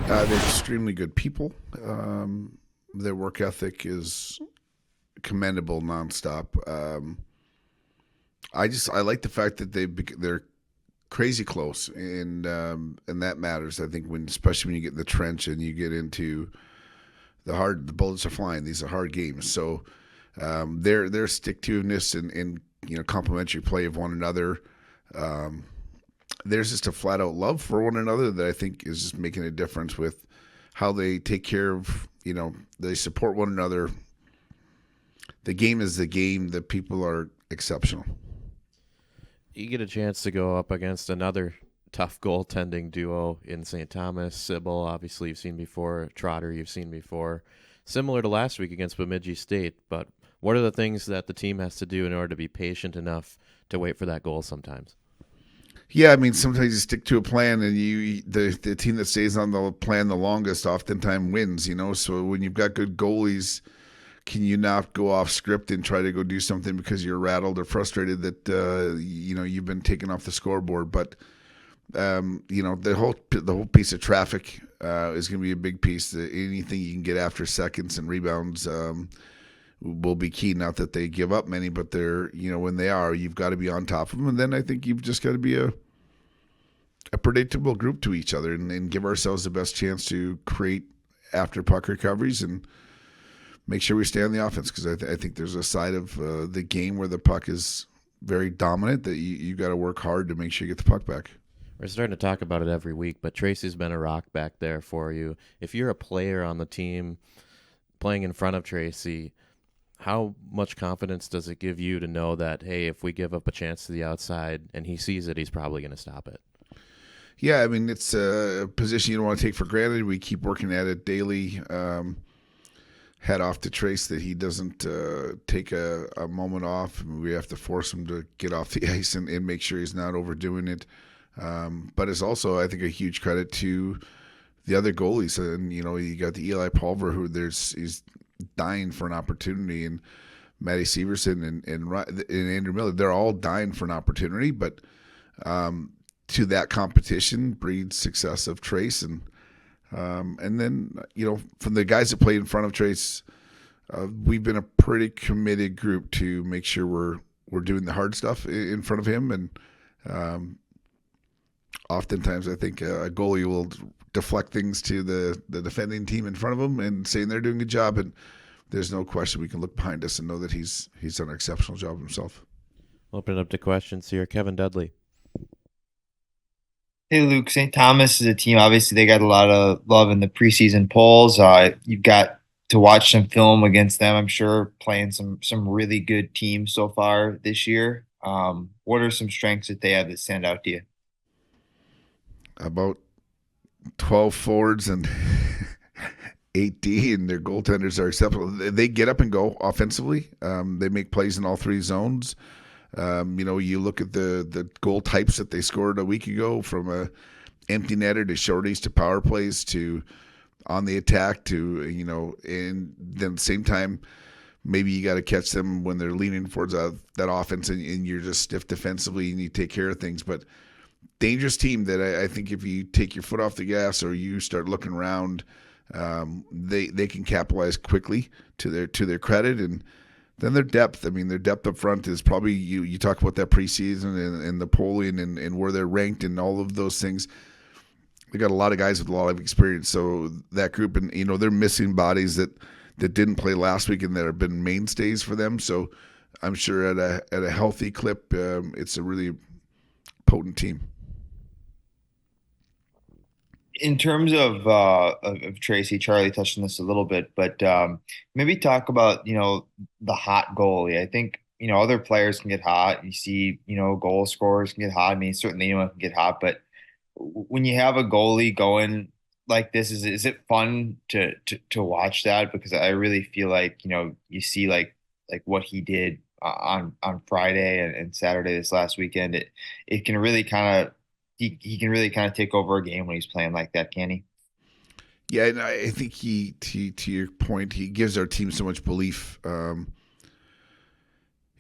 They're extremely good people. Their work ethic is commendable nonstop. I like the fact that they're crazy close, and that matters. I think especially when you get in the trench and you get into the bullets are flying. These are hard games, so their stick to itiveness and complementary play of one another. Um, there's just a flat out love for one another that I think is just making a difference with how they take care of, they support one another. The game is the game. The people are exceptional. You get a chance to go up against another tough goaltending duo in St. Thomas. Sybil, obviously, you've seen before. Trotter, you've seen before. Similar to last week against Bemidji State, but what are the things that the team has to do in order to be patient enough to wait for that goal sometimes? Yeah, I mean, sometimes you stick to a plan, and the team that stays on the plan the longest oftentimes wins. So when you've got good goalies, can you not go off script and try to go do something because you're rattled or frustrated that you've been taken off the scoreboard? But the whole piece of traffic is going to be a big piece. Anything you can get after seconds and rebounds will be key. Not that they give up many, but they're when they are, you've got to be on top of them. And then I think you've just got to be a predictable group to each other and give ourselves the best chance to create after puck recoveries and make sure we stay on the offense, because I think there's a side of the game where the puck is very dominant that you got to work hard to make sure you get the puck back. We're starting to talk about it every week, but Tracy's been a rock back there for you. If you're a player on the team playing in front of Tracy, how much confidence does it give you to know that, hey, if we give up a chance to the outside and he sees it, he's probably going to stop it? Yeah, I mean, it's a position you don't want to take for granted. We keep working at it daily. Hat off to Trace that he doesn't take a moment off. We have to force him to get off the ice and make sure he's not overdoing it. But it's also, I think, a huge credit to the other goalies. And, you got the Eli Pulver, he's dying for an opportunity, and Matty Severson and Andrew Miller, they're all dying for an opportunity. But to that competition breeds success of Trace. And then, from the guys that played in front of Trace, we've been a pretty committed group to make sure we're doing the hard stuff in front of him. And oftentimes, I think a goalie will deflect things to the defending team in front of him and saying they're doing a good job. And there's no question we can look behind us and know that he's done an exceptional job himself. Open it up to questions here. Kevin Dudley. Hey Luke, St. Thomas is a team. Obviously, they got a lot of love in the preseason polls. You've got to watch some film against them, I'm sure, playing some really good teams so far this year. What are some strengths that they have that stand out to you? About 12 forwards and 8D, and their goaltenders are exceptional. They get up and go offensively. They make plays in all three zones. You look at the goal types that they scored a week ago, from a empty netter to shorties to power plays to on the attack to, and then at the same time, maybe you got to catch them when they're leaning towards that offense and you're just stiff defensively and you take care of things. But dangerous team that I think if you take your foot off the gas or you start looking around, they can capitalize quickly to their credit. And then their depth. I mean, their depth up front is probably, you talk about that preseason and the polling and where they're ranked and all of those things. They got a lot of guys with a lot of experience. So that group, and they're missing bodies that didn't play last week and that have been mainstays for them. So I'm sure at a healthy clip, it's a really potent team. In terms of Tracy, Charlie touched on this a little bit, but maybe talk about the hot goalie. I think other players can get hot. You see goal scorers can get hot. I mean, certainly anyone can get hot, but when you have a goalie going like this, is it fun to watch that? Because I really feel like you see like what he did on Friday and Saturday this last weekend. It can really kind of he can really kind of take over a game when he's playing like that, can he? Yeah, and I think to your point, he gives our team so much belief.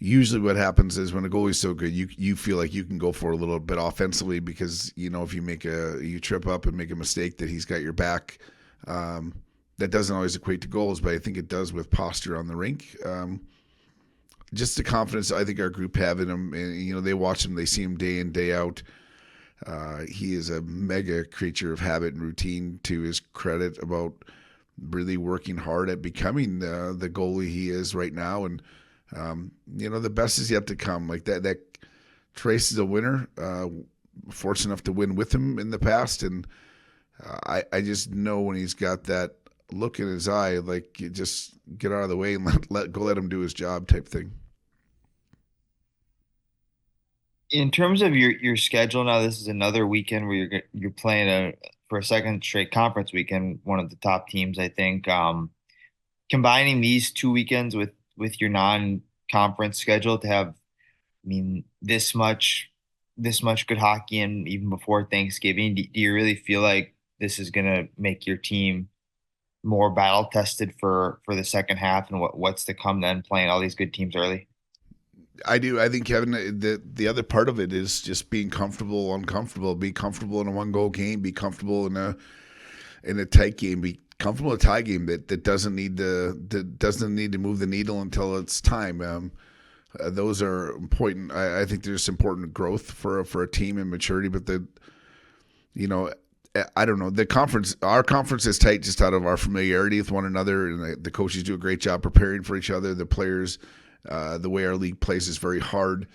usually what happens is when a goalie's so good, you feel like you can go for a little bit offensively because if you trip up and make a mistake that he's got your back. That doesn't always equate to goals, but I think it does with posture on the rink. Just the confidence I think our group have in him, and they watch him, they see him day in day out. He is a mega creature of habit and routine. To his credit, about really working hard at becoming the goalie he is right now, and the best is yet to come. Like that Trace is a winner. Fortunate enough to win with him in the past, and I just know when he's got that look in his eye, like you just get out of the way and let him do his job type thing. In terms of your schedule now, this is another weekend where you're playing for a second straight conference weekend, one of the top teams, I think. Combining these 2 weekends with your non-conference schedule to have, this much good hockey, and even before Thanksgiving, do you really feel like this is gonna make your team more battle tested for the second half and what's to come then, playing all these good teams early? I do. I think, Kevin, the other part of it is just being comfortable, uncomfortable. Be comfortable in a 1-goal game. Be comfortable in a tight game. Be comfortable in a tie game that doesn't need to move the needle until it's time. Those are important. I think there's important growth for a team and maturity, but I don't know. Our conference is tight just out of our familiarity with one another, and the coaches do a great job preparing for each other. The players, the way our league plays is very hard.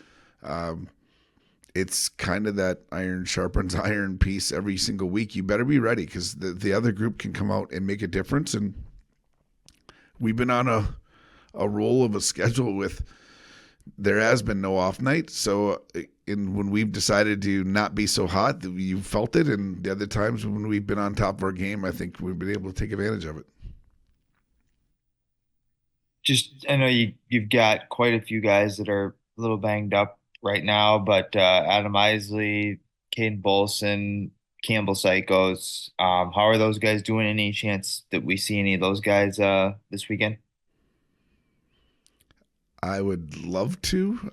It's kind of that iron sharpens iron piece every single week. You better be ready because the other group can come out and make a difference. And we've been on a roll of a schedule with there has been no off night. So when we've decided to not be so hot, you felt it. And the other times when we've been on top of our game, I think we've been able to take advantage of it. I know you've got quite a few guys that are a little banged up right now, but Adam Isley, Caden Bolson, Campbell Psychos, how are those guys doing? Any chance that we see any of those guys this weekend? I would love to.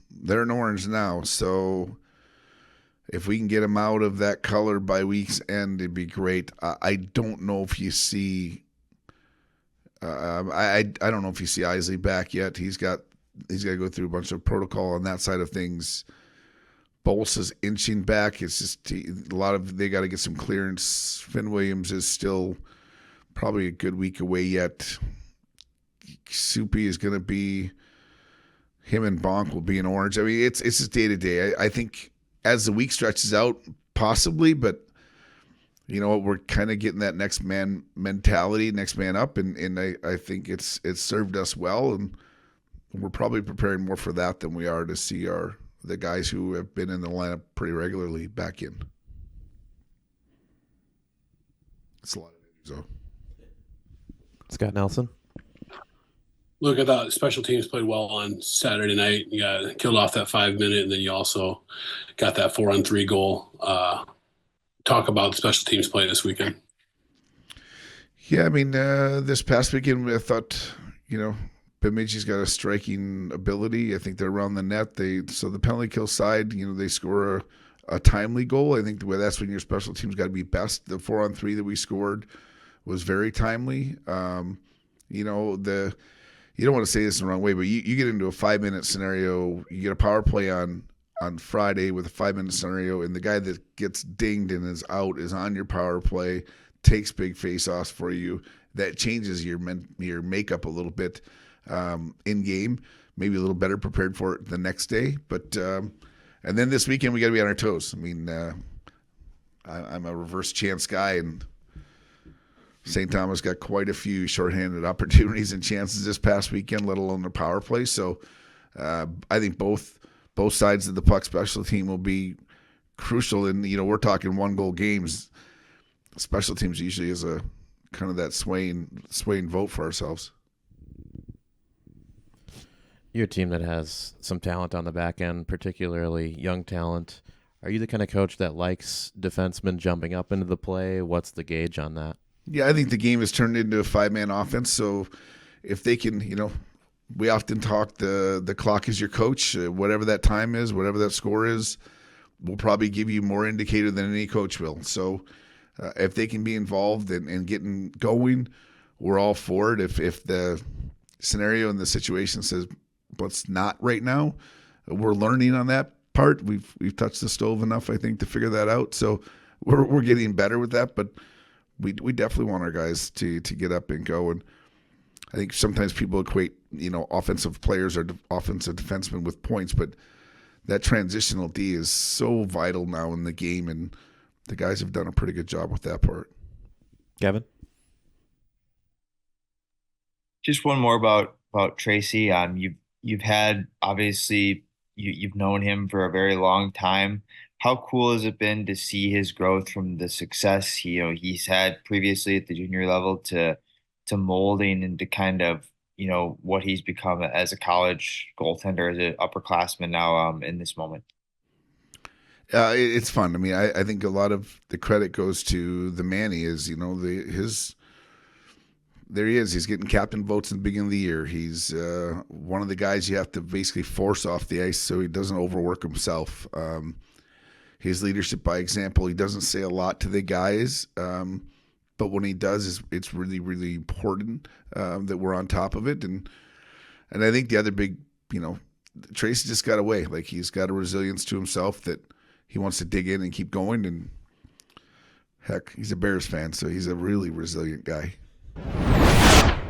They're in orange now, so if we can get them out of that color by week's end, it'd be great. I don't know if you see. I don't know if you see Isley back yet. He's got to go through a bunch of protocol on that side of things. Bolts is inching back. It's just they got to get some clearance. Finn Williams is still probably a good week away yet. Soupy is going to be, him and Bonk will be in orange. I mean, it's just day to day. I think as the week stretches out, possibly, but you know what, we're kind of getting that next man mentality, next man up, and I think it's served us well, and we're probably preparing more for that than we are to see the guys who have been in the lineup pretty regularly back in. It's a lot of news, though. Scott Nelson. Look, I thought special teams played well on Saturday night. You got killed off that 5 minute, and then you also got that 4-on-3 goal. Talk about special teams play this weekend. Yeah, I mean, this past weekend, I thought, Bemidji's got a striking ability. I think they're around the net. So the penalty kill side, they score a timely goal. I think that's when your special teams got to be best. The 4-on-3 that we scored was very timely. You don't want to say this in the wrong way, but you get into a 5-minute scenario, you get a power play on Friday with a 5-minute scenario, and the guy that gets dinged and is out is on your power play, takes big face-offs for you. That changes your makeup a little bit in game, maybe a little better prepared for it the next day. But and then this weekend we got to be on our toes. I mean, I'm a reverse chance guy, and St. Thomas got quite a few shorthanded opportunities and chances this past weekend, let alone their power play. So I think both sides of the puck special team will be crucial. And, we're talking 1-goal games. Special teams usually is a kind of that swaying vote for ourselves. You're a team that has some talent on the back end, particularly young talent. Are you the kind of coach that likes defensemen jumping up into the play? What's the gauge on that? Yeah, I think the game has turned into a 5-man offense. So if they can, we often talk the clock is your coach. Whatever that time is, whatever that score is, will probably give you more indicator than any coach will. So if they can be involved and getting going, we're all for it. If the scenario and the situation says, but it's not right now, we're learning on that part. We've touched the stove enough, I think, to figure that out. So we're getting better with that. But we definitely want our guys to get up and go. And I think sometimes people equate, offensive players or offensive defensemen with points, but that transitional D is so vital now in the game, and the guys have done a pretty good job with that part. Kevin? Just one more about Tracy. You've had, obviously, you've known him for a very long time. How cool has it been to see his growth from the success he's had previously at the junior level to molding into kind of what he's become as a college goaltender, as an upperclassman now in this moment? It's fun. I mean, I think a lot of the credit goes to the man he is. There he is. He's getting captain votes in the beginning of the year. He's one of the guys you have to basically force off the ice so he doesn't overwork himself. His leadership by example. He doesn't say a lot to the guys, but when he does, it's really, really important that we're on top of it. And I think the other big, Tracy just got away. Like, he's got a resilience to himself that he wants to dig in and keep going. And heck, he's a Bears fan, so he's a really resilient guy.